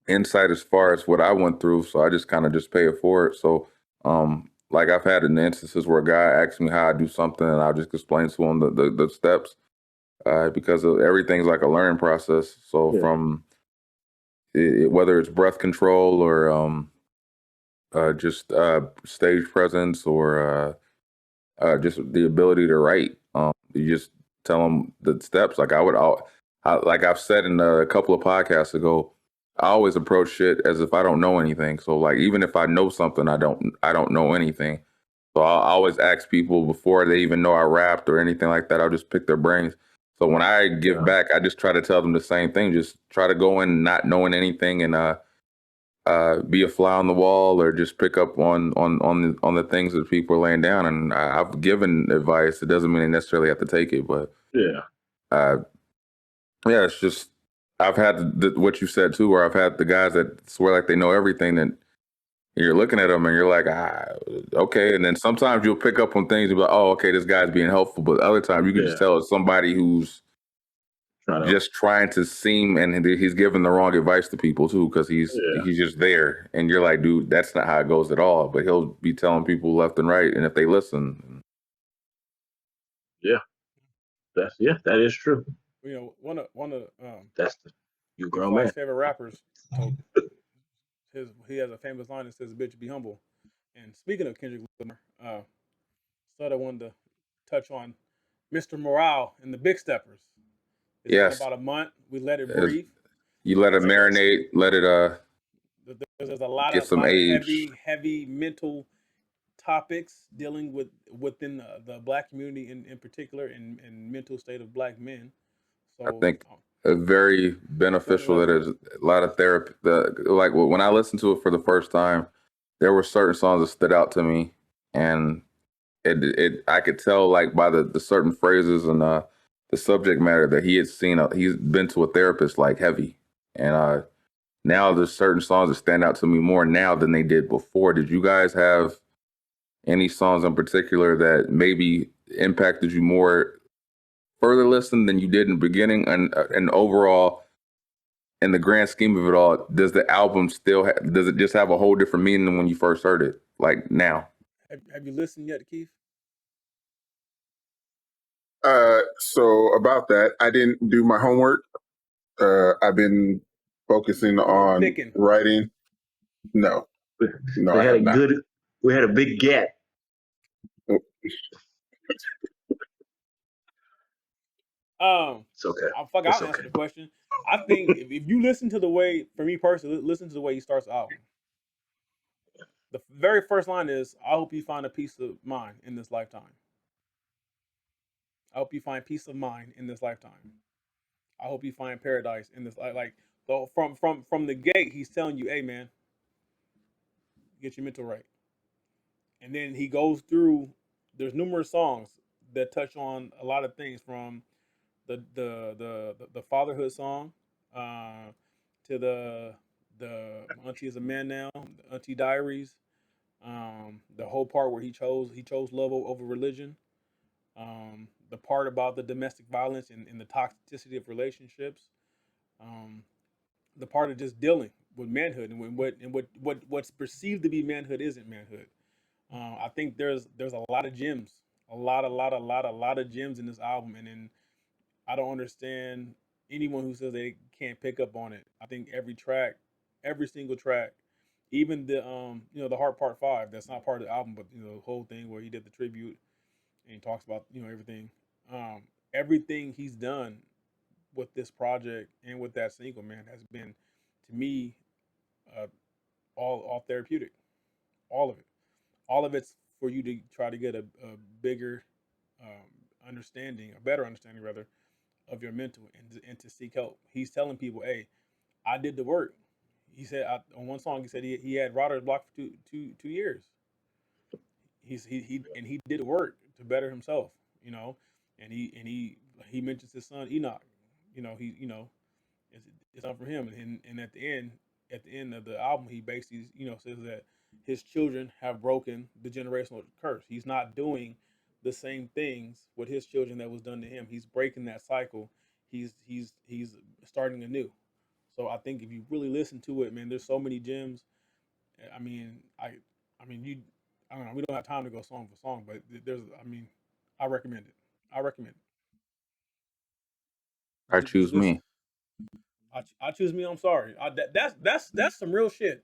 insight as far as what I went through, so I just kind of just pay it forward. So, like I've had in instances where a guy asks me how I do something, and I'll just explain to him the steps, because everything's like a learning process. So
Yeah.
from whether it's breath control or just stage presence or just the ability to write, you just tell them the steps. Like like I've said in a couple of podcasts ago, I always approach shit as if I don't know anything. So like even if I know something, I don't know anything. So I always ask people before they even know I rapped or anything like that. I'll just pick their brains. So when I give back, I just try to tell them the same thing. Just try to go in not knowing anything and be a fly on the wall or just pick up on the things that people are laying down. And I've given advice. It doesn't mean they necessarily have to take it, but
Yeah.
uh, yeah, it's just I've had what you said too, where I've had the guys that swear like they know everything, and you're looking at them and you're like, okay. And then sometimes you'll pick up on things and be like, oh, okay, this guy's being helpful. But other times you can just
Yeah.
tell it's somebody who's just trying to seem, and he's giving the wrong advice to people too, because
Yeah.
he's just there, and you're like, dude, that's not how it goes at all. But he'll be telling people left and right, and if they listen,
Yeah. That is true.
You know, one of
That's the you
Big
grown
Fly's
man.
favorite rappers told he has a famous line that says "Bitch, be humble." And speaking of Kendrick Lamar, sort of wanted to touch on Mr. Morale and the Big Steppers. It's been
yes,
about a month. We let it
as
breathe.
you let it marinate, let it
There's a
get some
lot of
age.
heavy mental topics dealing with within the black community in particular and mental state of black men.
I
So
think it's very
go ahead and
beneficial that
elaborate.
there's a lot of therapy. Like when I listened to it for the first time, there were certain songs that stood out to me, and it I could tell like by the certain phrases and the subject matter that he's been to a therapist like heavy, and now there's certain songs that stand out to me more now than they did before. Did you guys have any songs in particular that maybe impacted you more further listen than you did in the beginning, and overall? In the grand scheme of it all, does the album does it just have a whole different meaning than when you first heard it? Like now?
Have you listened yet, Keith?
so about that, I didn't do my homework. I've been focusing
You been
on
picking.
writing. No,
They
I
had
have
a
not.
good. We had a big gap. It's okay. It's
I'll
okay.
answer the question. I think if you listen to the way, for me personally, listen to the way he starts the album. The very first line is, "I hope you find a peace of mind in this lifetime. I hope you find peace of mind in this lifetime. I hope you find paradise in this like." So from the gate, he's telling you, "Hey man, get your mental right." And then he goes through. There's numerous songs that touch on a lot of things, from the fatherhood song, to the Auntie is a Man Now, the Auntie Diaries, the whole part where he chose love over religion, the part about the domestic violence and the toxicity of relationships, um, the part of just dealing with manhood and what's perceived to be manhood isn't manhood. I think there's a lot of gems, a lot of gems in this album, and then I don't understand anyone who says they can't pick up on it. I think every single track, even the the Heart Part 5, that's not part of the album, but the whole thing where he did the tribute and he talks about everything, everything he's done with this project and with that single, man, has been to me uh, all therapeutic, all of it, all of it's for you to try to get a bigger understanding, a better understanding rather, of your mental, and to seek help. He's telling people, hey, I did the work. He said on one song, he said he had writer's block for 2 years. He did the work to better himself, and he mentions his son Enoch. He it's, it's not for him. And at the end of the album, he basically says that his children have broken the generational curse. He's not doing the same things with his children that was done to him. He's breaking that cycle. He's starting anew. So I think if you really listen to it, man, there's so many gems. I mean, you. I don't know. We don't have time to go song for song, but there's. I mean, I recommend it. I recommend
I
it. Did you
choose
listen?
me.
I choose me. I'm sorry. That's some real shit.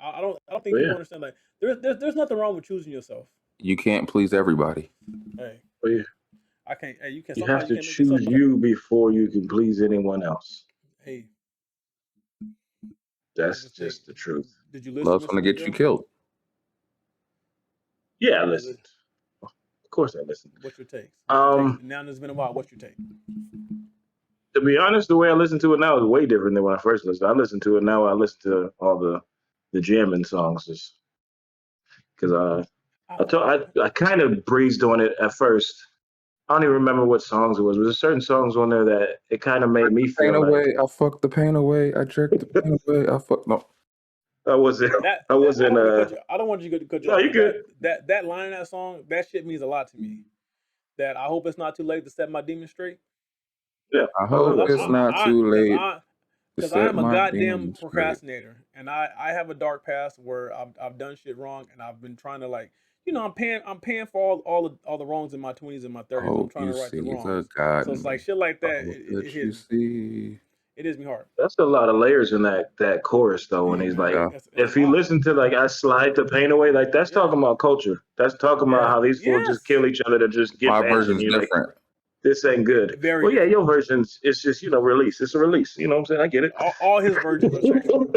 I don't think
But
people
yeah,
understand. Like there's nothing wrong with choosing yourself.
You can't please everybody.
Hey,
but yeah,
I can't. Hey, you can.
you have
Sometimes you
to
can't make yourself
choose
better.
you before you can please anyone else.
Hey, I
That's
just think.
just the truth.
Did you listen,
Love's
Mister
gonna get you
Wendell?
killed.
Yeah, I
Did you
listened.
listen?
Of course, I listened.
What's your takes? What's your take?
Um,
Now it's been a while. What's your take?
to be honest, the way I listen to it now is way different than when I first listened. I listen to it now. I listen to all the jamming songs, just because
I,
I kind of breezed on it at first. I don't even remember what songs it was. There was certain songs on there that it kind of made me
Pain
feel like
away. I fuck the pain away. I jerk the pain away. I fuck no.
I wasn't. I
that I
wasn't.
don't want to cut you. I don't want you to cut you
No,
off,
you
but
good.
that line in that song, that shit means a lot to me. That I hope it's not too late to set my demons straight.
Yeah,
I
I love
hope
that
it's
song.
not too
Because
late to
I
set
am a
my
goddamn
demons straight.
procrastinator, and I have a dark past where I've done shit wrong, and I've been trying to like I'm paying for all the wrongs in my 20s and my 30s. I'm
Hope
trying
you
to right the
see the
wrongs.
God
So it's
in
like
me.
shit like
I
that.
hope that you see.
It hits me hard.
That's a lot of layers in that chorus though. And
Yeah,
he's
man,
like,
Yeah.
it's a
if you
lot.
listen to like I slide the pain away, like that's
Yeah,
talking about culture. That's talking about
yeah,
how these fools just
yes,
kill each other to just get
My
back. And
version's
you're like,
different.
this ain't good.
very
Well, yeah,
different.
your version's it's just release. It's a release. You know what I'm saying? I get it.
All his versions are sexual.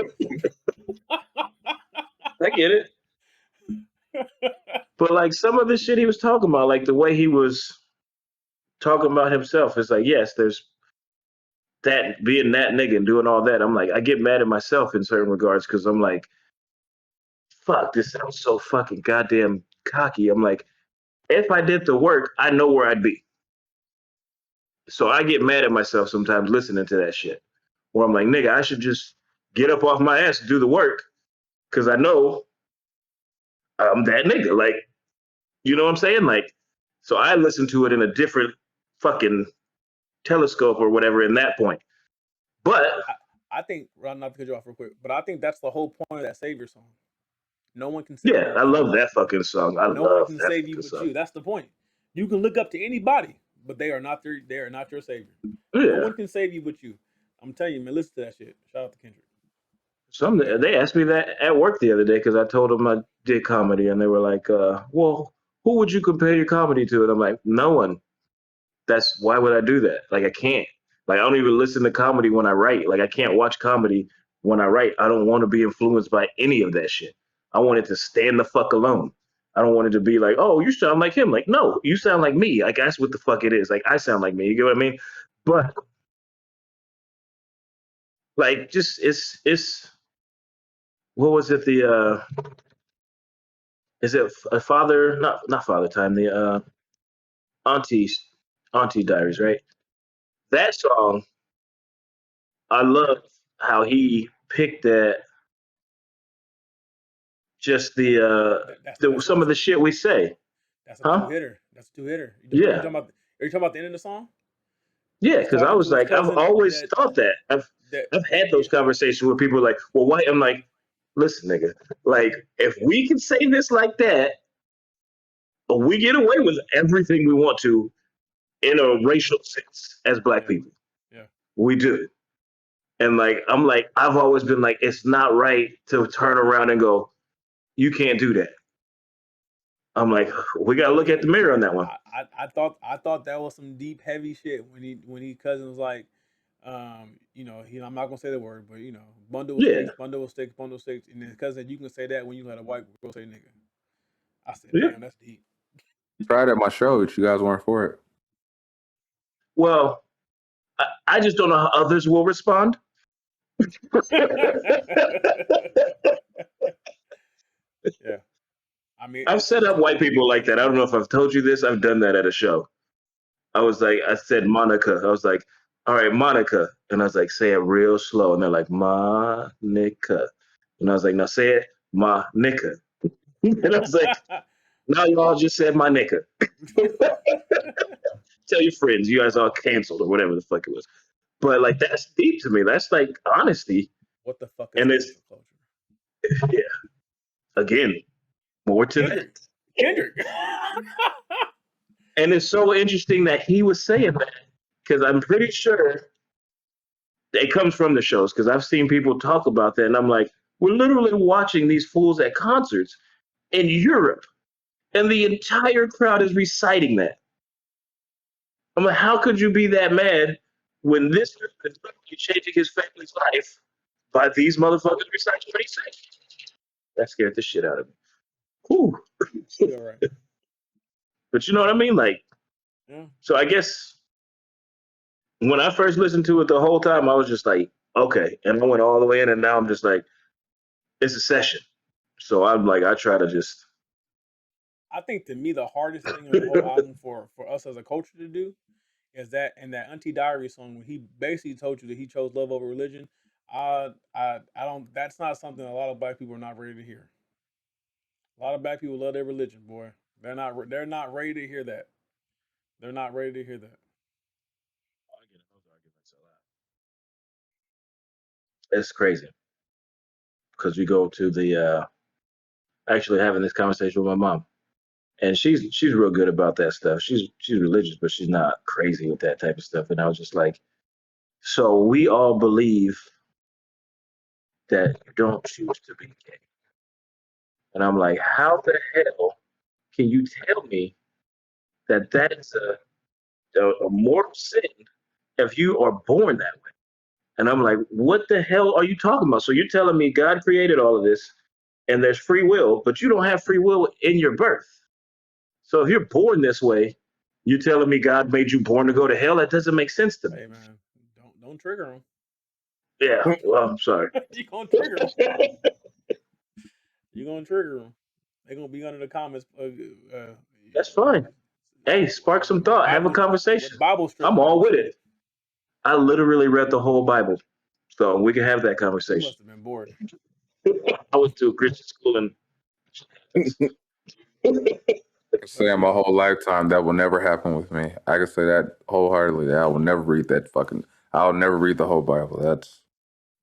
I get it. But like some of the shit he was talking about, like the way he was talking about himself, it's like yes, there's that being that nigga and doing all that. I'm like, I get mad at myself in certain regards because I'm like, fuck, this sounds so fucking goddamn cocky. I'm like, if I did the work, I know where I'd be. So I get mad at myself sometimes listening to that shit. Where I'm like, nigga, I should just get up off my ass and do the work because I know I'm that nigga. Like, you know what I'm saying? Like, so I listen to it in a different fucking telescope or whatever in that point. But
I, I think, Ron, not to cut you off real quick, but I think that's the whole point of that Savior song. No one can save
yeah,
you
I
but you.
love that fucking song. I
No one
love
can
that
save you
fucking
but
song.
you. That's the point. You can look up to anybody, but they are not your savior. No
Yeah.
one can save you but you. I'm telling you, man, listen to that shit. Shout out to Kendrick.
Some
But
they asked me that at work the other day because I told them I did comedy, and they were like, "Well, who would you compare your comedy to?" And I'm like, "No one. That's why would I do that? Like, I can't. Like, I don't even listen to comedy when I write. Like, I can't watch comedy when I write. I don't want to be influenced by any of that shit. I want it to stand the fuck alone. I don't want it to be like, oh, you sound like him. Like, no, you sound like me. Like, that's what the fuck it is. Like, I sound like me. You get what I mean? But like, just it's what was it? The is it a father? Not father time. The auntie auntie diaries, right? That song, I love how he picked that. Just the some of the shit we say,
that's a two
huh?
hitter. That's a two hitter. You
Yeah,
talking about? Are you talking about the end of the song
yeah.
when he's
Because I
talking
was
to his
like, I've
cousin?
always thought that.
That
I've had
yeah
those conversations where people are like, well, why? I'm like, listen, nigga. Like, if we can say this like that, we get away with everything we want to in a racial sense as black
yeah
people.
yeah
We do. And I'm like, I've always been like, it's not right to turn around and go, you can't do that. I'm like, we gotta look at the mirror on that one.
I thought that was some deep heavy shit when he cousin was like, I'm not gonna say the word, but bundle of
Yeah,
sticks, bundle of sticks, bundle of sticks, and then cousin, you can say that when you let a white girl say nigga. I said,
yeah.
damn, that's deep.
Tried at my show, but you guys weren't for it.
Well, I just don't know how others will respond.
Yeah, I mean,
I've set up white people like that. I don't know if I've told you this. I've done that at a show. I said Monica. I was like, all right, Monica. And I was like, say it real slow. And they're like, Monica. And I was like, now say it, Monica. And I was like, now y'all just said my nicka. Tell your friends, you guys all canceled or whatever the fuck it was. But like, that's deep to me. That's like honesty.
what the fuck is
And it's,
cancel culture?
yeah, again, more to that.
Kendrick.
And it's so interesting that he was saying that because I'm pretty sure it comes from the shows because I've seen people talk about that. And I'm like, we're literally watching these fools at concerts in Europe and the entire crowd is reciting that. I'm like, how could you be that mad when this is changing his family's life by these motherfuckers reciting what he said? That scared the shit out of me. Whew.
All right.
But you know what I mean? Like,
Yeah.
so I guess when I first listened to it the whole time, I was just like, okay. And I went all the way in, and now I'm just like, it's a session. So I'm like, I try to just.
I think to me the hardest thing on the whole album for us as a culture to do is that in that Auntie Diary song when he basically told you that he chose love over religion. I don't. That's not something a lot of black people are not ready to hear. A lot of black people love their religion, boy. They're not ready to hear that. They're not ready to hear that.
It's crazy because we go to the actually having this conversation with my mom, and she's real good about that stuff. She's religious, but she's not crazy with that type of stuff. And I was just like, so we all believe that you don't choose to be gay. And I'm like, how the hell can you tell me that that is a mortal sin if you are born that way? And I'm like, what the hell are you talking about? So you're telling me God created all of this and there's free will, but you don't have free will in your birth. So if you're born this way, you're telling me God made you born to go to hell? That doesn't make sense to me.
Hey man, don't trigger them.
Yeah, well, I'm sorry.
You gonna trigger them. You're gonna trigger them. They're gonna be under the comments.
That's fine. Hey, spark some thought. Have a conversation.
Bible
I'm all with it. I literally read the whole Bible, so we can have that
You
conversation.
must have been bored.
I went to a Christian school and
I can say in my whole lifetime that will never happen with me. I can say that wholeheartedly. That I will never read that fucking. I'll never read the whole Bible. That's.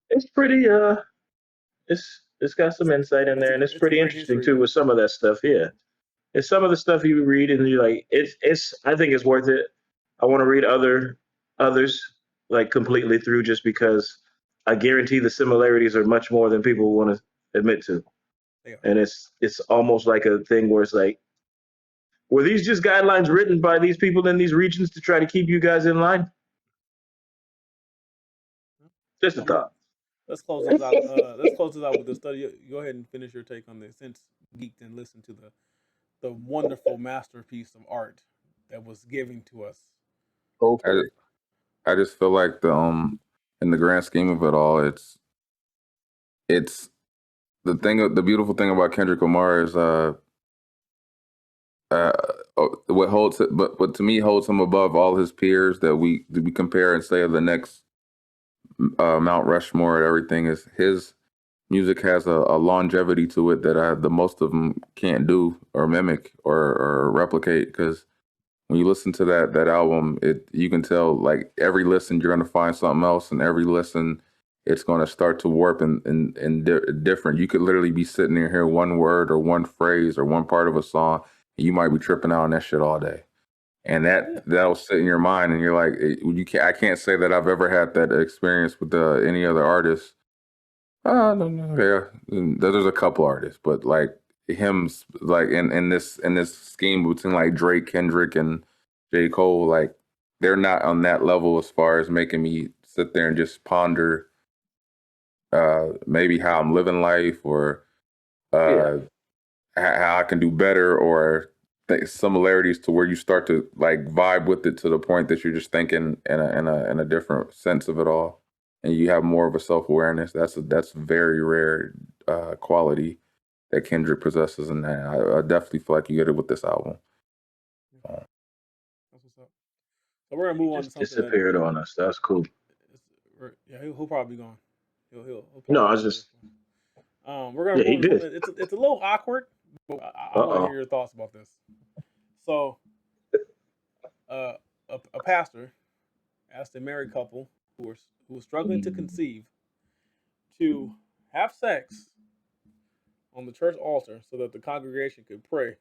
it's pretty it's got some insight in there and it's pretty interesting too with some of that stuff. Yeah. It's some of the stuff you read and you're like, it's I think it's worth it. I want to read others like completely through just because I guarantee the similarities are much more than people want to admit to.
Yeah.
And it's almost like a thing where it's like, were these just guidelines written by these people in these regions to try to keep you guys in line? Just a thought.
Let's close this out. Let's close this out with the study. Go ahead and finish your take on this. Since geeked and listened to the wonderful masterpiece of art that was given to us.
Go for it.
I just feel like in the grand scheme of it all, it's the beautiful thing about Kendrick Lamar is what holds it, but what to me holds him above all his peers that we compare and say are the next Mount Rushmore and everything is his music has a longevity to it that the most of them can't do or mimic or replicate because when you listen to that album, you can tell like every listen you're going to find something else, and every listen it's going to start to warp and different. You could literally be sitting there hear one word or one phrase or one part of a song, and you might be tripping out on that shit all day. and
Yeah.
that'll sit in your mind, and you're like, you can't. I can't say that I've ever had that experience with any other artist. No, no, yeah, there's a couple artists, but like him, like in this scheme between like Drake, Kendrick, and J. Cole, like they're not on that level as far as making me sit there and just ponder maybe how I'm living life or
Yeah.
how I can do better or similarities to where you start to like vibe with it to the point that you're just thinking in a different sense of it all, and you have more of a self-awareness. That's very rare quality that Kendrick possesses, and I definitely feel like you get it with this album.
That's what's up. So we're gonna
He
move on to
just
something
disappeared on us. That's cool.
yeah, he'll probably be gone. He'll
No,
probably
I
be
was
gone this
just,
one. We're gonna
yeah,
move
he
on to
did.
something. It's a little awkward, but I want to
Uh-oh.
hear your thoughts about this. So, a pastor asked a married couple who was struggling to conceive to have sex on the church altar so that the congregation could pray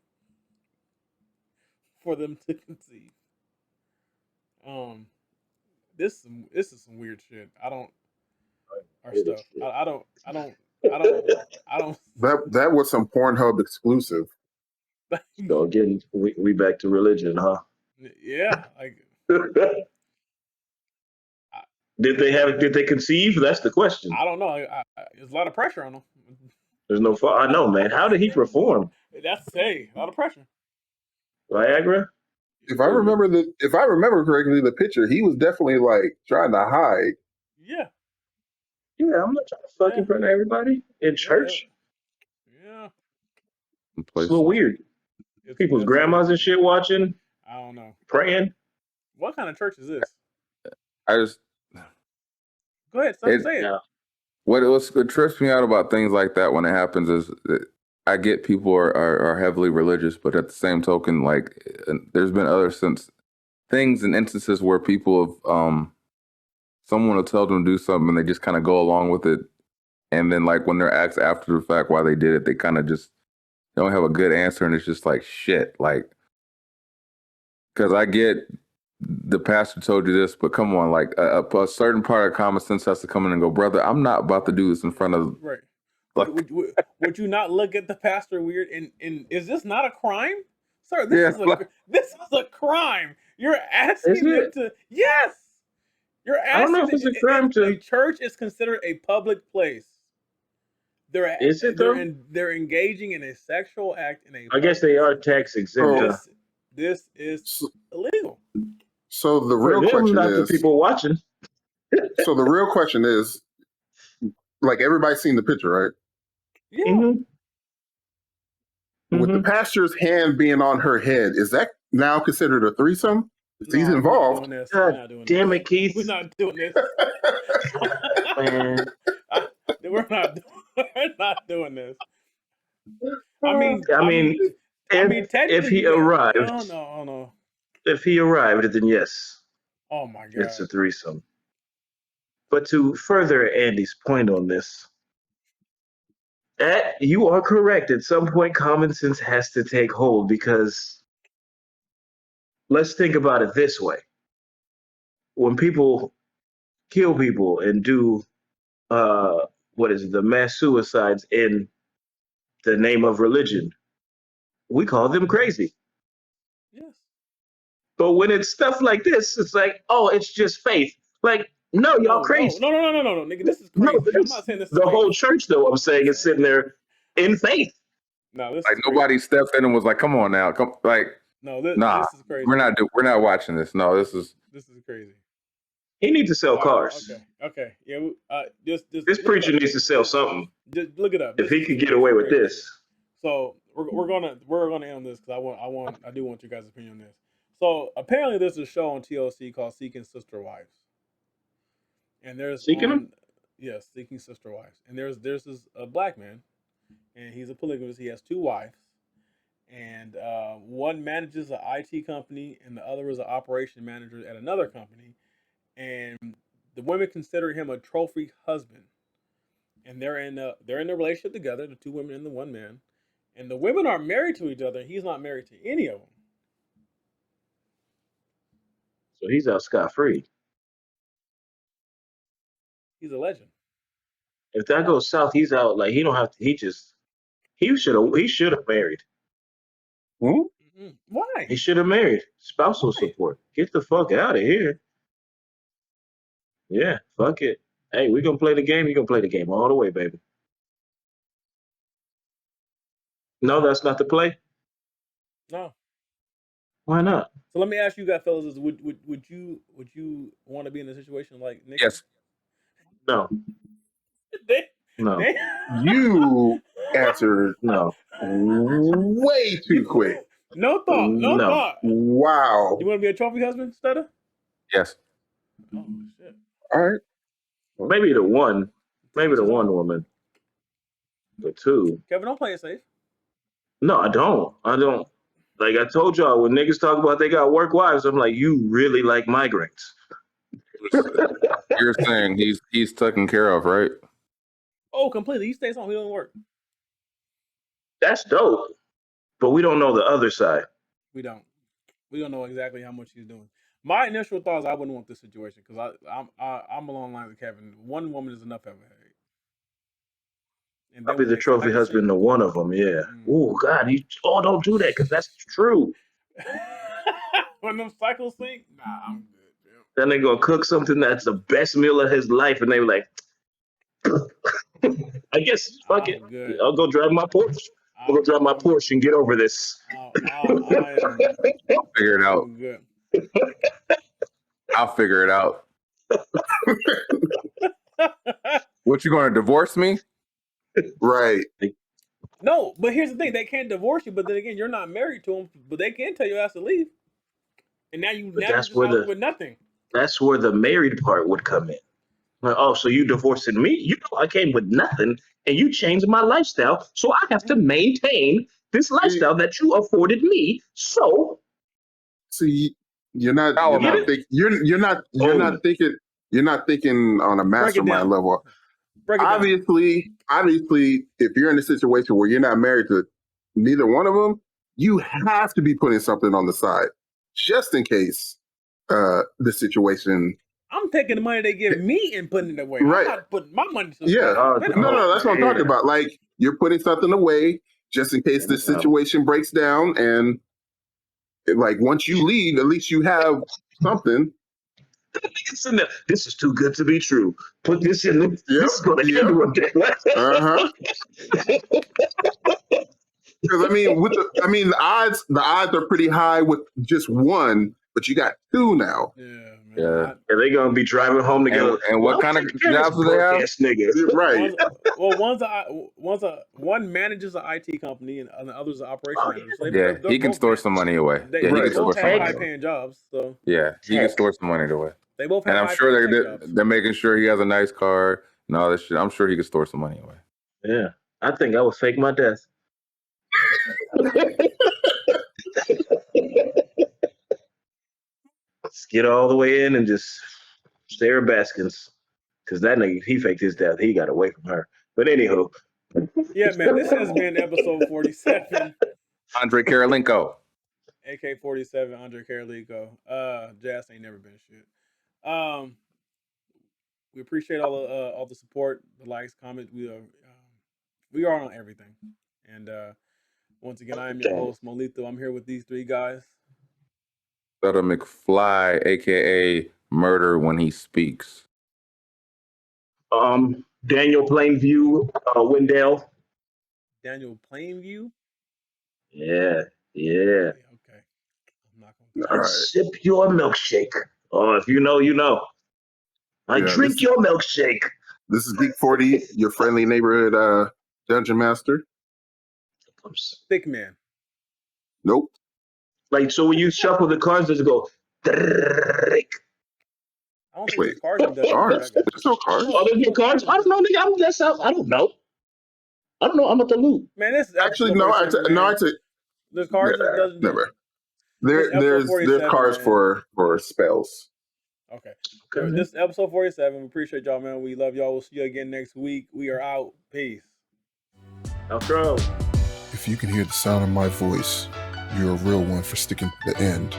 for them to conceive. Um, this is some weird shit. I don't our
It is
stuff.
shit.
I don't.
That was some Pornhub exclusive.
So again, we back to religion, huh?
Yeah, like I,
Did they conceive? That's the question.
I don't know. There's a lot of pressure on them.
There's no I know, man. How did he perform?
That's a lot of pressure.
Viagra?
If I remember correctly, the picture, he was definitely like trying to hide.
Yeah,
Yeah, I'm not trying to fuck
yeah,
in front of everybody in
yeah,
church.
yeah.
In
It's a little
places,
weird. People's
That's crazy,
grandmas and
man.
shit watching,
I don't know.
praying.
What kind of church is this?
I just
Go ahead, son.
it
Say it.
Yeah.
what trips me out about things like that when it happens is that I get people are heavily religious, but at the same token, like there's been other things and instances where people have someone will tell them to do something and they just kind of go along with it, and then like when they're asked after the fact why they did it, they kind of just don't have a good answer, and it's just like shit, like because I get the pastor told you this, but come on, like a certain part of common sense has to come in and go, brother, I'm not about to do this in front of
Right.
like
Would you not look at the pastor weird? And is this not a crime, sir?
yeah, like,
This is a crime. You're
Is
asking them
it?
to yes. You're
I don't know
asking
if it's a crime
a
to.
church is considered a public place.
Is it though?
They're engaging in a sexual act in a
I guess
public
they
place.
are tax exempt.
So,
This is
so,
illegal.
so the
For
real
them,
question
not the
is,
people watching.
so the real question is, like everybody's seen the picture, right?
Yeah.
Mm-hmm.
With the
Mm-hmm.
pastor's hand being on her head, is that now considered a threesome? If he's
No, we're not
involved.
doing this. We're
God
not doing this.
damn it,
We're
Keith.
not doing this.
Man.
We're not doing this. I mean,
I
I mean,
mean, if
technically, you
he
can.
arrived,
Oh no, oh no,
if he arrived, then yes,
oh my
it's
god.
a threesome. But to further Andy's point on this, you are correct. At some point, common sense has to take hold because let's think about it this way: when people kill people and do what is it, the mass suicides in the name of religion, we call them crazy.
Yes.
But when it's stuff like this, it's like, oh, it's just faith. Like, no, y'all
No, no,
crazy.
no, no, no, no, no, no, nigga. This is
No,
crazy. I'm
it's
not saying this is
the whole
crazy.
church, though. I'm saying is sitting there in faith.
No, this
like
is crazy.
nobody stepped in and was like, come on now, come like
No,
nah,
this is crazy.
we're not watching this. No, this is
This is crazy.
He needs to sell
All right.
cars.
Okay. Yeah. Just
This
look it
preacher
up.
needs to sell something.
Just look it up.
If he could get
This is
away with
crazy
this,
shit. So we're gonna end on this because I do want you guys' opinion on this. So apparently there's a show on TLC called Seeking Sister Wives, and there's
seeking him.
yes, Seeking Sister Wives, and there's this a black man, and he's a polygamist. He has two wives, and one manages an IT company, and the other is an operation manager at another company, and the women consider him a trophy husband, and they're in a relationship together, the two women and the one man, and the women are married to each other. And he's not married to any of them.
So he's out scot free.
He's a legend.
If that goes south, he's out. Like he don't have to. He should have married.
Why?
He should have married. Spousal support. Get the fuck out of here. Yeah, fuck it. Hey, we gonna play the game. You gonna play the game all the way, baby. No, that's not the play.
No.
Why not?
So let me ask you guys, fellas: would you want to be in a situation like Nick?
Yes.
No. No.
You answered
No.
way too quick.
No thought. No thought.
Wow.
You want to be a trophy husband, Stutter?
Yes.
Oh shit.
All right.
Maybe the one. Maybe the one woman. The two.
Kevin, don't play it safe.
No, I don't. Like I told y'all, when niggas talk about they got work wives, I'm like, you really like migrants.
You're saying he's taken care of, right?
Oh, completely. He stays home. He doesn't work.
That's dope. But we don't know the other side.
We don't know exactly how much he's doing. My initial thoughts, I wouldn't want this situation because I'm along the lines with Kevin. One woman is enough of a headache. And
I'll be the trophy husband to one of them, yeah. Oh, God, don't do that because that's true.
When them cycles sync, nah, I'm good.
Then they're going to cook something that's the best meal of his life, and they were like, I guess, fuck it.
Good.
I'll go drive my Porsche. I'll go drive my Porsche and get over this.
I'll figure it out.
Good.
I'll figure it out. What, you going to divorce me?
Right.
No, but here's the thing: they can't divorce you, but then again, you're not married to them. But they can tell you has to leave, and now you're just out with nothing.
That's where the married part would come in. Like, oh, so you divorcing me? You know, I came with nothing, and you changed my lifestyle, so I have to maintain this lifestyle that you afforded me. So,
see, you're not thinking on a mastermind level. Obviously, if you're in a situation where you're not married to neither one of them, you have to be putting something on the side just in case the situation.
I'm taking the money they give me and putting it away.
Right.
I'm not putting my money to the
side. No, that's what I'm talking about. Like, you're putting something away just in case the situation breaks down, and like once you leave, at least you have something.
This is too good to be true. Put this in. This is going to end one day.
Because the odds are pretty high with just one, but you got two now.
Yeah.
They're gonna be driving home together.
And what kind of jobs do they have?
Nigga.
Right.
One manages an IT company and the other's an operation manager. So
he can store some money away.
They
can
both have high-paying jobs. So
he can store some money away.
They both have.
And I'm sure they're making sure he has a nice car and all this shit. I'm sure he can store some money away.
Yeah, I think I would fake my death. Let's get all the way in and just Sarah Baskins, because that nigga, he faked his death. He got away from her. But anywho.
Yeah, man, this has been episode 47.
Andre Karolinko.
AK47, Andre Karolinko. Jazz ain't never been shit. We appreciate all the support, the likes, comments. We are on everything. And once again, I am your host, MoeLethal. I'm here with these three guys.
Stutter McFly, aka Murder When He Speaks.
Daniel Plainview, Wendell.
Daniel Plainview?
Yeah.
Okay. I'm not
gonna sip your milkshake. Oh, if you know, you know. I drink your milkshake.
This is Geek 40, your friendly neighborhood dungeon master.
Thick man.
Nope.
Like, so when you shuffle the cards, does it go?
I don't think there's cards in that.
There's no cards.
Oh, there's no cards? I don't know, nigga. I don't know. I don't know. I'm at the loop.
Man, this is
actually no.
There's cards.
Yeah, never. There's cards for spells.
Okay. So this is episode 47. We appreciate y'all, man. We love y'all. We'll see you again next week. We are out. Peace.
Outro.
If you can hear the sound of my voice, you're a real one for sticking to the end.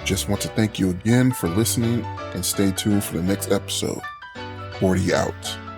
Just want to thank you again for listening and stay tuned for the next episode. 40 out.